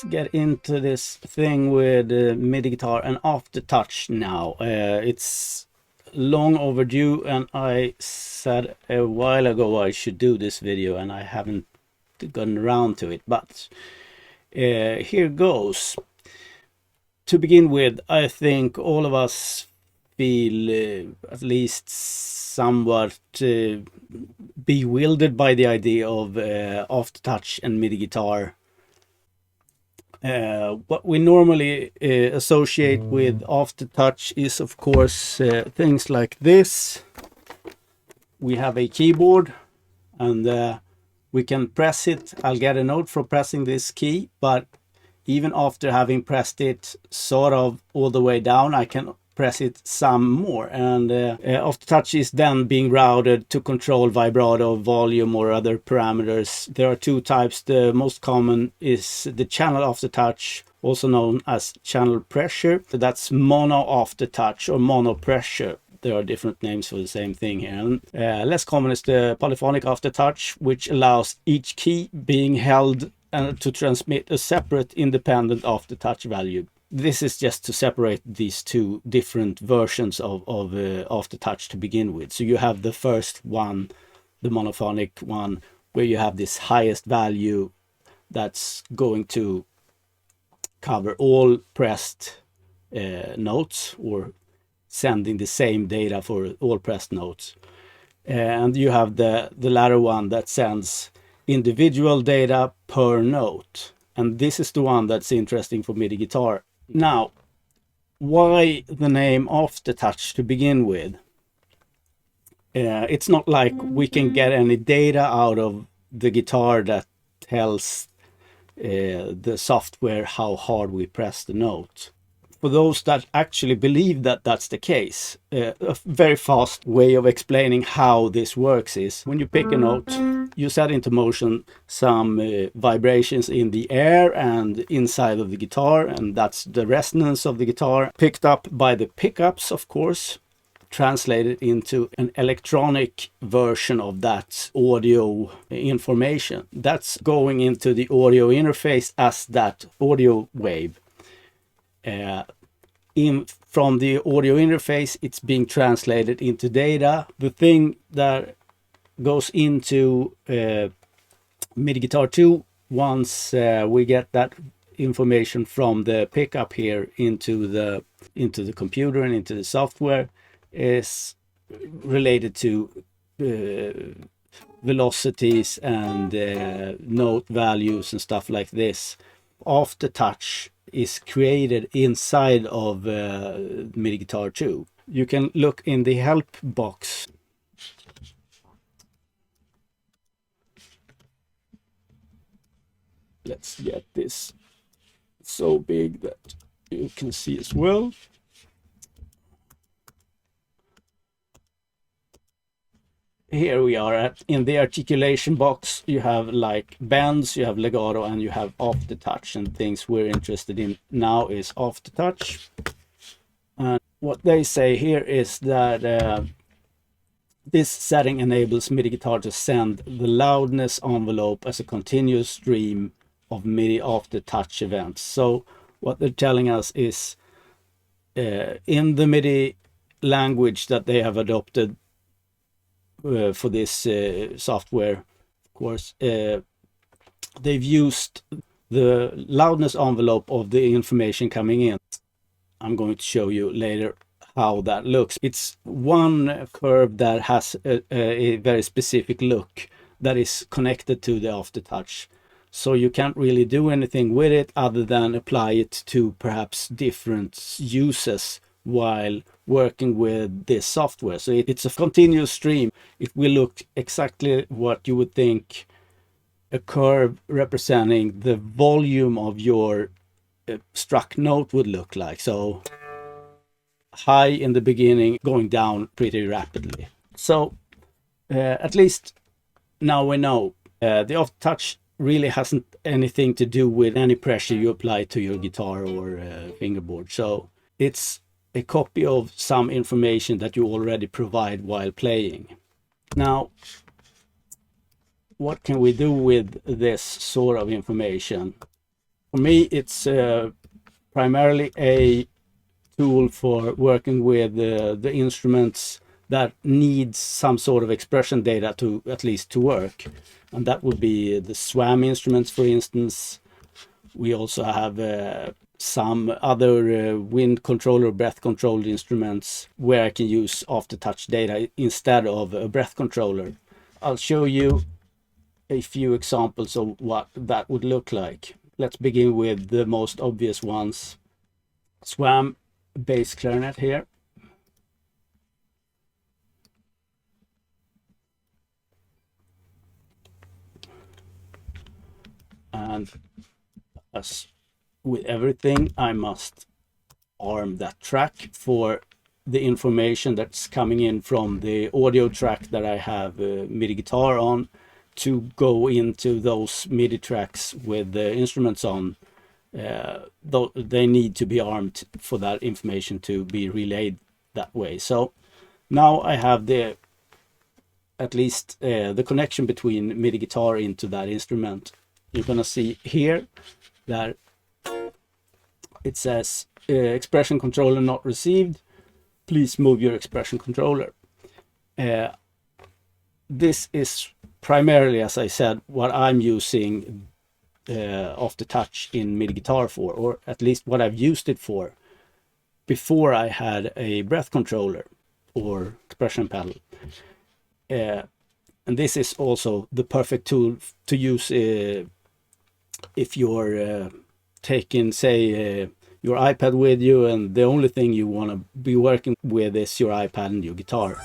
let's get into this thing with MIDI guitar and Aftertouch now. It's long overdue, and I said a while ago I should do this video and I haven't gotten around to it, but here goes. To begin with, I think all of us feel at least somewhat bewildered by the idea of Aftertouch and MIDI guitar. What we normally associate with Aftertouch is, of course, things like this. We have a keyboard and we can press it. I'll get a note for pressing this key, but even after having pressed it sort of all the way down, I can press it some more, and Aftertouch is then being routed to control vibrato, volume, or other parameters. There are two types. The most common is the channel Aftertouch, also known as channel pressure. That's mono Aftertouch or mono pressure. There are different names for the same thing here. And less common is the polyphonic Aftertouch, which allows each key being held and to transmit a separate independent Aftertouch value. This is just to separate these two different versions of Aftertouch to begin with. So you have the first one, the monophonic one, where you have this highest value that's going to cover all pressed notes, or sending the same data for all pressed notes. And you have the latter one that sends individual data per note. And this is the one that's interesting for MIDI guitar. Now, why the name Aftertouch to begin with? It's not like we can get any data out of the guitar that tells the software how hard we press the note. For those that actually believe that that's the case, a very fast way of explaining how this works is when you pick a note, you set into motion some vibrations in the air and inside of the guitar, and that's the resonance of the guitar, picked up by the pickups, of course, translated into an electronic version of that audio information. That's going into the audio interface as that audio wave. From the audio interface, it's being translated into data. The thing that goes into MIDI Guitar 2, once we get that information from the pickup here into the computer and into the software, is related to velocities and note values and stuff like this. Aftertouch is created inside of MIDI Guitar 2. You can look in the help box. Let's get this so big that you can see as well. Here we are in the articulation box. You have like bends, you have legato, and you have Aftertouch. And things we're interested in now is Aftertouch. And what they say here is that this setting enables MIDI guitar to send the loudness envelope as a continuous stream of MIDI Aftertouch events. So what they're telling us is in the MIDI language that they have adopted for this software, of course, they've used the loudness envelope of the information coming in. I'm going to show you later how that looks. It's one curve that has a very specific look that is connected to the Aftertouch. So you can't really do anything with it other than apply it to perhaps different uses while working with this software. So it's a continuous stream. It will look exactly what you would think a curve representing the volume of your struck note would look like. So high in the beginning, going down pretty rapidly. So at least now we know the Aftertouch really hasn't anything to do with any pressure you apply to your guitar or fingerboard. So it's a copy of some information that you already provide while playing. Now, what can we do with this sort of information? For me, it's primarily a tool for working with the instruments that needs some sort of expression data to at least to work, and that would be the SWAM instruments, for instance. We also have some other wind controller, breath controlled instruments where I can use aftertouch data instead of a breath controller. I'll show you a few examples of what that would look like. Let's begin with the most obvious ones. SWAM bass clarinet here. And as with everything, I must arm that track for the information that's coming in from the audio track that I have MIDI guitar on to go into those MIDI tracks with the instruments on. Though they need to be armed for that information to be relayed that way. So now I have at least the connection between MIDI guitar into that instrument. You're gonna see here that it says expression controller not received. Please move your expression controller. This is primarily, as I said, what I'm using Aftertouch in MIDI guitar for, or at least what I've used it for before I had a breath controller or expression pedal. And this is also the perfect tool to use if you're taking, say, your iPad with you, and the only thing you want to be working with is your iPad and your guitar.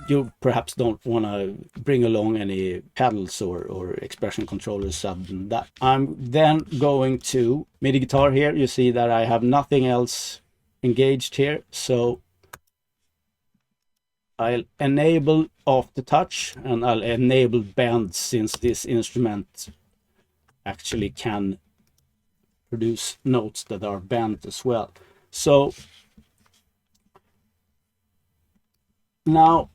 You perhaps don't want to bring along any pedals or expression controllers other than that. I'm then going to MIDI guitar here. You see that I have nothing else engaged here, so I'll enable Aftertouch and I'll enable bend, since this instrument actually can produce notes that are bent as well. So now,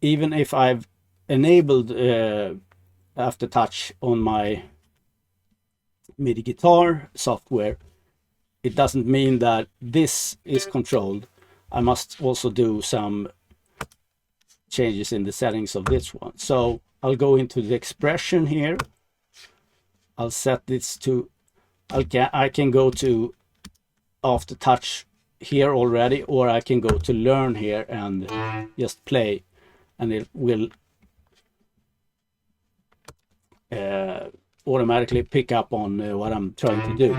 even if I've enabled Aftertouch on my MIDI guitar software, it doesn't mean that this is controlled. I must also do some changes in the settings of this one. So I'll go into the expression here. I'll set this to, I can go to Aftertouch here already, or I can go to learn here and just play, and it will automatically pick up on what I'm trying to do.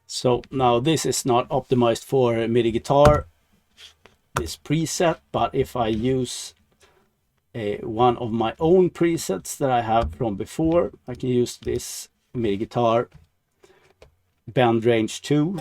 So now this is not optimized for MIDI guitar, this preset, but if I use one of my own presets that I have from before, I can use this MIDI guitar bend range 2.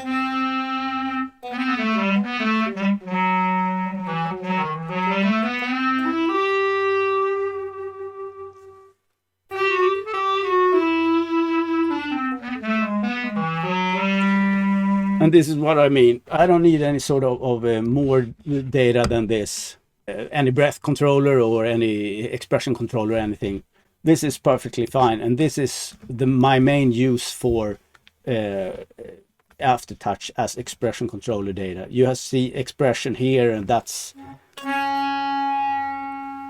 And this is what I mean. I don't need any sort of more data than this. Any breath controller or any expression controller or anything. This is perfectly fine. And this is my main use for Aftertouch as expression controller data. You see expression here, and that's...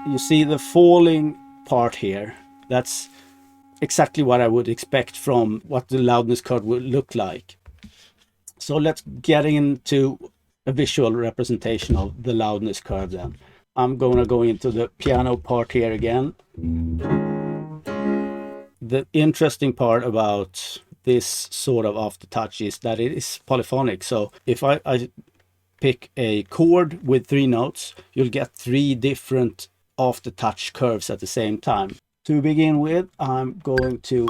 You see the falling part here. That's exactly what I would expect from what the loudness curve would look like. So let's get into a visual representation of the loudness curve then. I'm going to go into the piano part here again. The interesting part about this sort of Aftertouch is that it is polyphonic. So if I pick a chord with 3 notes, you'll get 3 different aftertouch curves at the same time. To begin with, I'm going to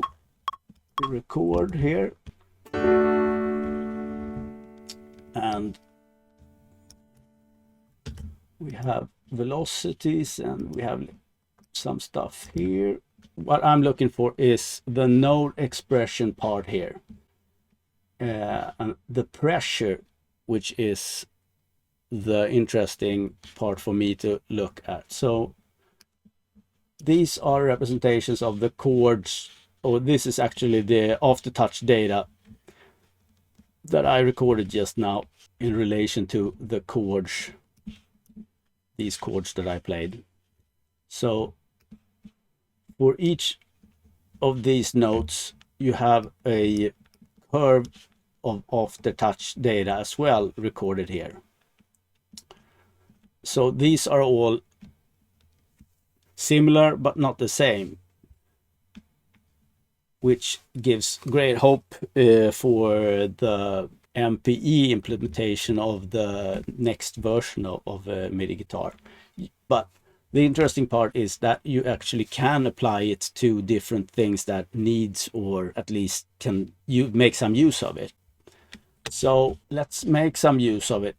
record here, and we have velocities and we have some stuff here. What I'm looking for is the node expression part here, and the pressure, which is the interesting part for me to look at. So these are representations of the chords, or this is actually the aftertouch data that I recorded just now in relation to the chords, these chords that I played. So for each of these notes, you have a curve of aftertouch data as well recorded here. So these are all similar but not the same, which gives great hope for the MPE implementation of the next version of MIDI Guitar. But the interesting part is that you actually can apply it to different things that needs, or at least can you make some use of it. So let's make some use of it.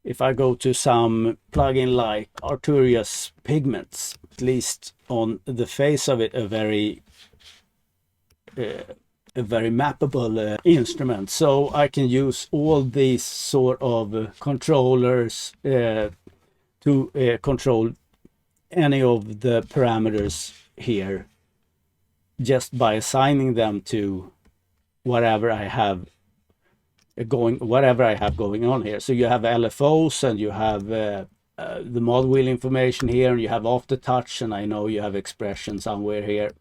If I go to some plugin like Arturia's Pigments, at least on the face of it, a very mappable instrument. So I can use all these sort of controllers to control any of the parameters here, just by assigning them to whatever I have going on here. So you have LFOs, and you have the mod wheel information here, and you have aftertouch, and I know you have expression somewhere here,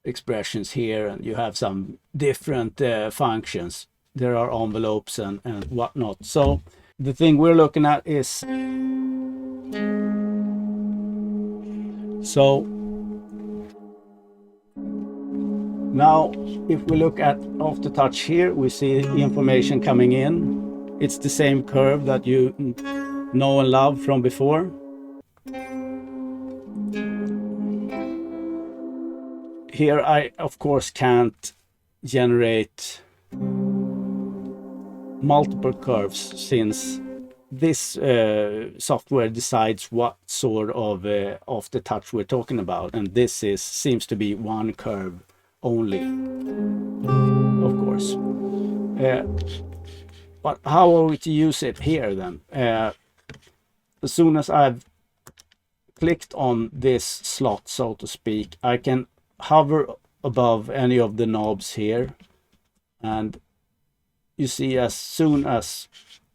expressions here, and you have some different functions. There are envelopes and whatnot. So the thing we're looking at is, so now if we look at aftertouch here, we see the information coming in. It's the same curve that you know and love from before. Here I of course can't generate multiple curves, since this software decides what sort of aftertouch we're talking about, and this seems to be one curve only, of course. But how are we to use it here then? As soon as I've clicked on this slot, so to speak, I can hover above any of the knobs here, and you see as soon as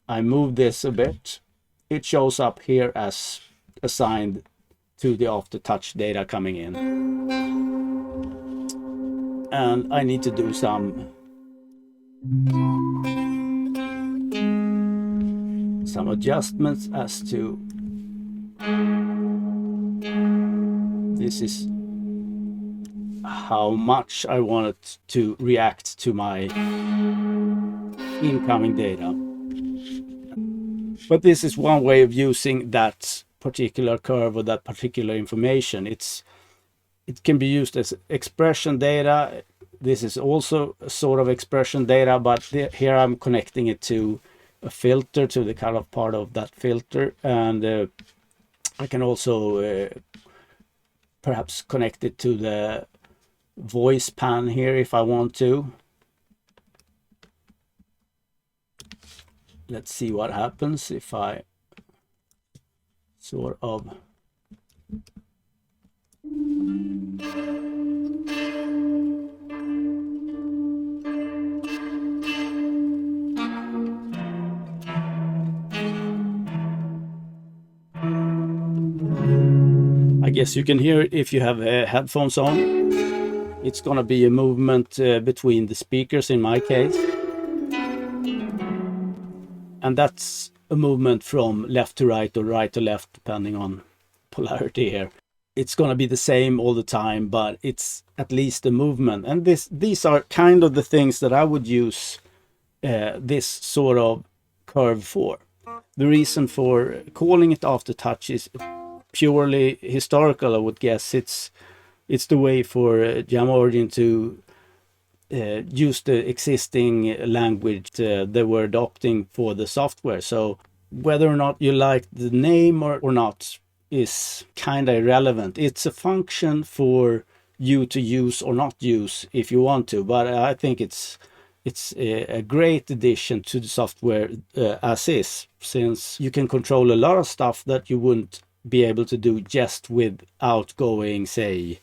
I move this a bit, it shows up here as assigned to the aftertouch data coming in. And I need to do some adjustments as to this is how much I want it to react to my incoming data. But this is one way of using that particular curve or that particular information. It can be used as expression data. This is also a sort of expression data, but here I'm connecting it to a filter, to the kind of part of that filter, and I can also perhaps connect it to the voice pan here if I want to. Let's see what happens if I sort of I guess you can hear it if you have headphones on. It's gonna be a movement between the speakers in my case. And that's a movement from left to right or right to left, depending on polarity here. It's going to be the same all the time, but it's at least a movement. And these are kind of the things that I would use this sort of curve for. The reason for calling it aftertouch is purely historical, I would guess it's the way for Jamorigin to use the existing language they were adopting for the software. So whether or not you like the name or not is kind of irrelevant. It's a function for you to use or not use if you want to, but I think it's a great addition to the software as is, since you can control a lot of stuff that you wouldn't be able to do just with outgoing, say,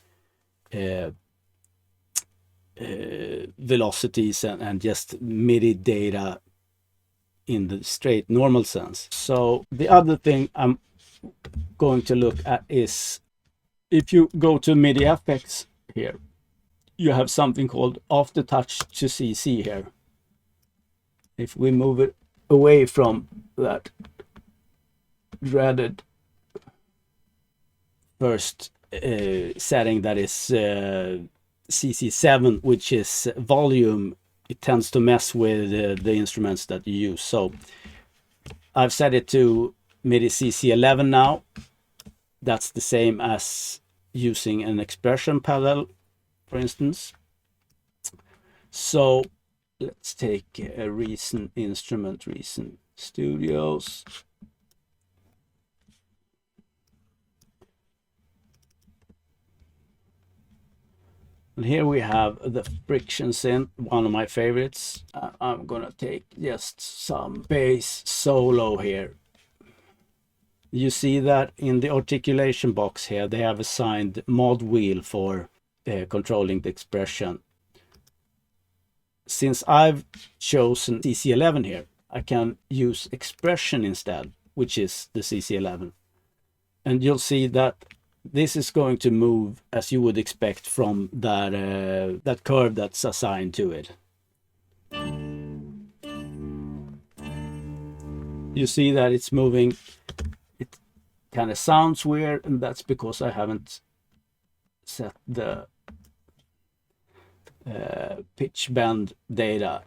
velocities and just MIDI data in the straight normal sense. So the other thing I'm going to look at is, if you go to MIDI FX here, you have something called Aftertouch2CC here. If we move it away from that dreaded first setting, that is CC7, which is volume, it tends to mess with the instruments that you use. So I've set it to MIDI CC11 now. That's the same as using an expression pedal, for instance. So let's take a recent instrument, recent studios. And here we have the friction synth, one of my favorites. I'm gonna take just some bass solo here. You see that in the articulation box here, they have assigned mod wheel for controlling the expression. Since I've chosen CC11 here, I can use expression instead, which is the CC11. And you'll see that this is going to move as you would expect from that, that curve that's assigned to it. You see that it's moving. It kind of sounds weird, and that's because I haven't set the pitch bend data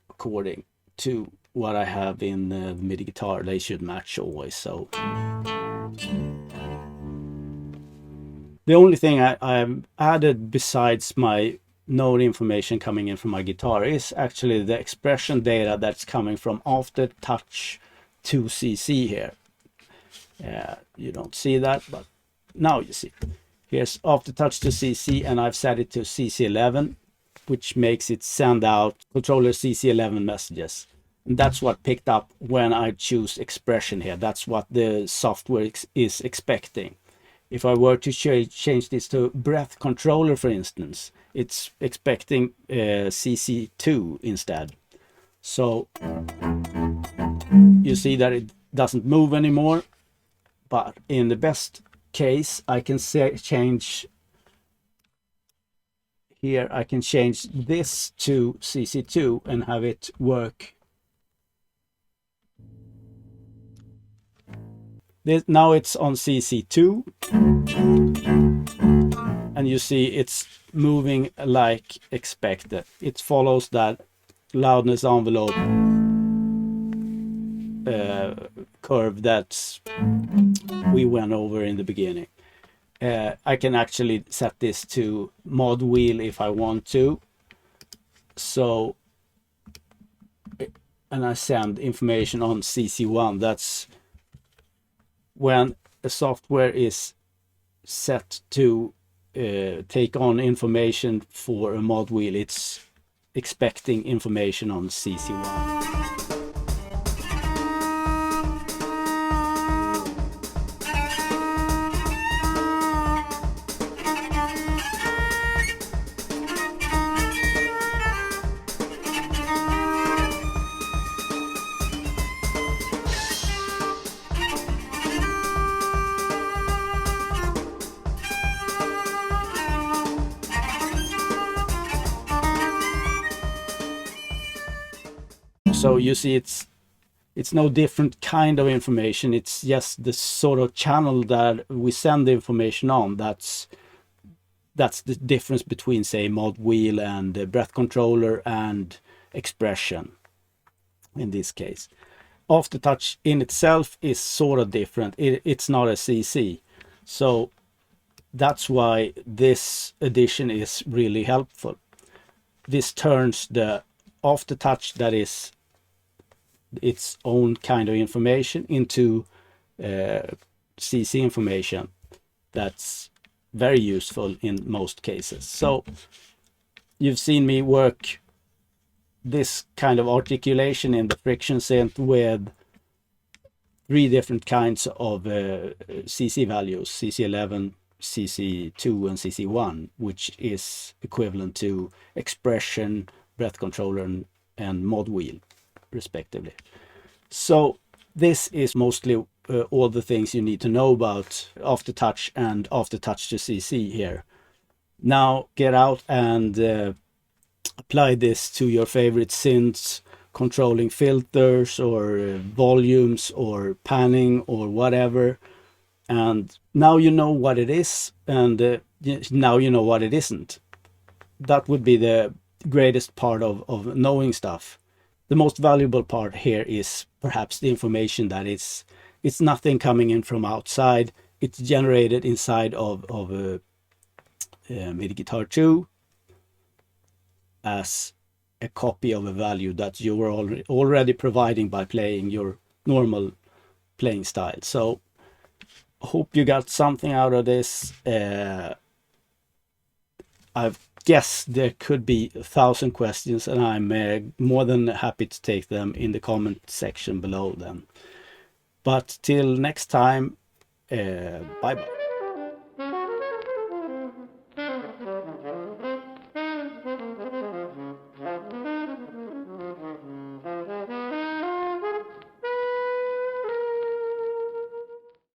according to what I have in the MIDI guitar. They should match always. So the only thing I've added besides my note information coming in from my guitar is actually the expression data that's coming from Aftertouch-2CC here. You don't see that, but now you see. Here's Aftertouch-2CC, and I've set it to CC11, which makes it send out controller CC11 messages. And that's what picked up when I choose expression here. That's what the software is expecting. If I were to change this to breath controller, for instance, it's expecting CC2 instead. So you see that it doesn't move anymore. But in the best case, I can change here. I can change this to CC2 and have it work. Now it's on CC2, and you see it's moving like expected. It follows that loudness envelope curve that we went over in the beginning. I can actually set this to mod wheel if I want to. So, and I send information on CC1. That's when a software is set to take on information for a mod wheel, it's expecting information on CC1. So you see it's no different kind of information. It's just the sort of channel that we send the information on. That's the difference between, say, mod wheel and breath controller and expression in this case. Aftertouch in itself is sort of different. It's not a CC. So that's why this addition is really helpful. This turns the aftertouch, that is its own kind of information, into CC information that's very useful in most cases. So you've seen me work this kind of articulation in the friction synth with 3 different kinds of CC values, CC11, CC2 and CC1, which is equivalent to expression, breath controller and mod wheel respectively. So this is mostly all the things you need to know about Aftertouch and Aftertouch2CC here. Now get out and apply this to your favorite synths, controlling filters or volumes or panning or whatever. And now you know what it is, and now you know what it isn't. That would be the greatest part of knowing stuff. The most valuable part here is perhaps the information that it's nothing coming in from outside. It's generated inside of MIDI Guitar 2 as a copy of a value that you were already providing by playing your normal playing style. So hope you got something out of this. I guess there could be 1,000 questions, and I'm more than happy to take them in the comment section below then. But till next time, bye bye.